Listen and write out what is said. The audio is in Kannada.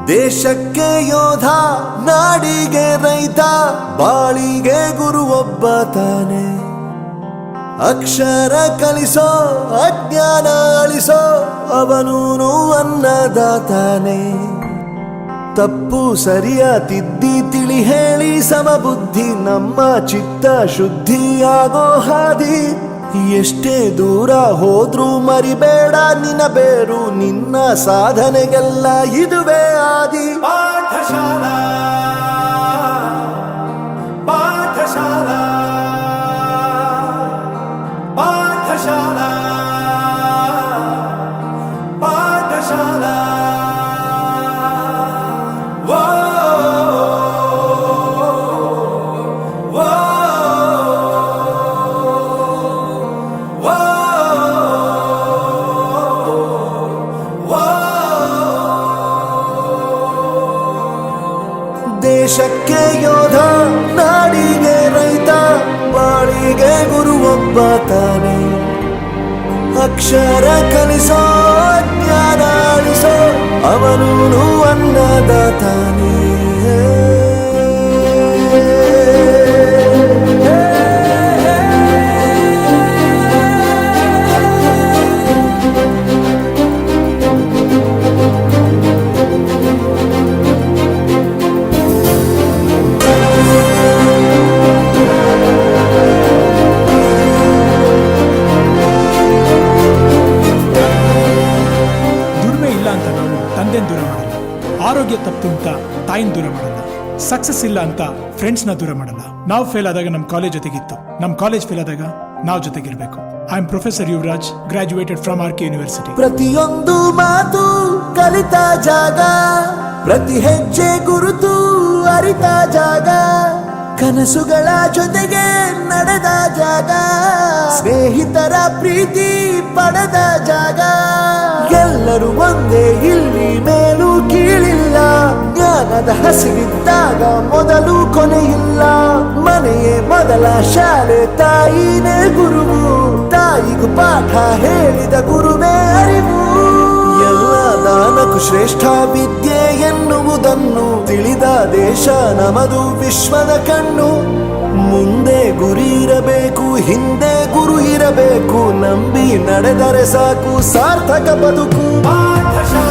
ದೇಶಕ್ಕೆ ಯೋಧ, ನಾಡಿಗೆ ರೈತ, ಬಾಳಿಗೆ ಗುರು ಒಬ್ಬ ತಾನೆ. ಅಕ್ಷರ ಕಲಿಸೋ, ಅಜ್ಞಾನ ಅಳಿಸೋ, ಅವನೂನು ಅನ್ನದಾತಾನೆ. ತಪ್ಪು ಸರಿಯ ತಿದ್ದಿ ತಿಳಿ ಹೇಳಿ ಸಮಬುದ್ಧಿ, ನಮ್ಮ ಚಿತ್ತ ಶುದ್ಧಿಯಾಗೋ ಹಾದಿ. ಎಷ್ಟೇ ದೂರ ಹೋದ್ರೂ ಮರಿಬೇಡ ನಿನ್ನ ಬೇರು, ನಿನ್ನ ಸಾಧನೆಗೆಲ್ಲ ಇದುವೇ ಆದಿ. ಪಾಠಶಾಲಾ ಪಾಠಶಾಲಾ ಪಾಠಶಾಲಾ ಪಾಠಶಾಲಾ. ದೇಶಕ್ಕೆ ಯೋಧ, ನಾಡಿಗೆ ರೈತ, ಬಾಳಿಗೆ ಗುರು ಒಬ್ಬ ತಾನೆ. ಅಕ್ಷರ ಕಲಿಸೋ, ಜ್ಞಾನ ಅಳಿಸೋ, ಅವನೂನು ಅನ್ನದಾತಾನೆ. ದೂರ ಮಾಡಲ್ಲ, ಆರೋಗ್ಯ ತಪ್ಪು ಅಂತ ತಾಯಿನ ದೂರ ಮಾಡಲ್ಲ, ಸಕ್ಸಸ್ ಇಲ್ಲ ಅಂತ ಫ್ರೆಂಡ್ಸ್ ನ ದೂರ ಮಾಡಲ್ಲ. ನಾವು ಫೇಲ್ ಆದಾಗ ನಮ್ಮ ಕಾಲೇಜ್ ಜೊತೆಗಿತ್ತು, ನಮ್ಮ ಕಾಲೇಜ್ ಫೇಲ್ ಆದಾಗ ನಾವು ಜೊತೆಗಿರ್ಬೇಕು. I am professor Yuvraj, graduated from R K university. ಪ್ರತಿಯೊಂದು ಮಾತು ಕಲಿತ ಜಾಗ, ಪ್ರತಿ ಹೆಜ್ಜೆ ಗುರುತು ಅರಿತ ಜಾಗ, ಕನಸುಗಳ ಜೊತೆಗೆ ನಡೆದ ಜಾಗ, ಸ್ನೇಹಿತರ ಪ್ರೀತಿ ಪಡೆದ ಜಾಗ. ಎಲ್ಲರೂ ಒಂದೇ, ಇಲ್ಲಿ ಮೇಲೂ ಕೀಳಿಲ್ಲ, ಜ್ಞಾನದ ಹಸಿವಿದ್ದಾಗ ಮೊದಲು ಕೊನೆಯಿಲ್ಲ. ಮನೆಯೇ ಮೊದಲ ಶಾಲೆ, ತಾಯಿನೇ ಗುರುವು, ತಾಯಿಗೂ ಪಾಠ ಹೇಳಿದ ಗುರುವೇ ಅರಿವು. ಎಲ್ಲ ದಾನಕ್ಕೂ ಶ್ರೇಷ್ಠ ವಿದ್ಯೆ ಎನ್ನುವುದನ್ನು ತಿಳಿದ ದೇಶ ನಮದು, ವಿಶ್ವದ ಕಣ್ಣು. ಮುಂದೆ ಗುರಿ ಇರಬೇಕು, ಹಿಂದೆ ಗುರು ಇರಬೇಕು, ನಂಬಿ ನಡೆದರೆ ಸಾಕು ಸಾರ್ಥಕ ಬದುಕು. ಪಾಠಶಾಲಾ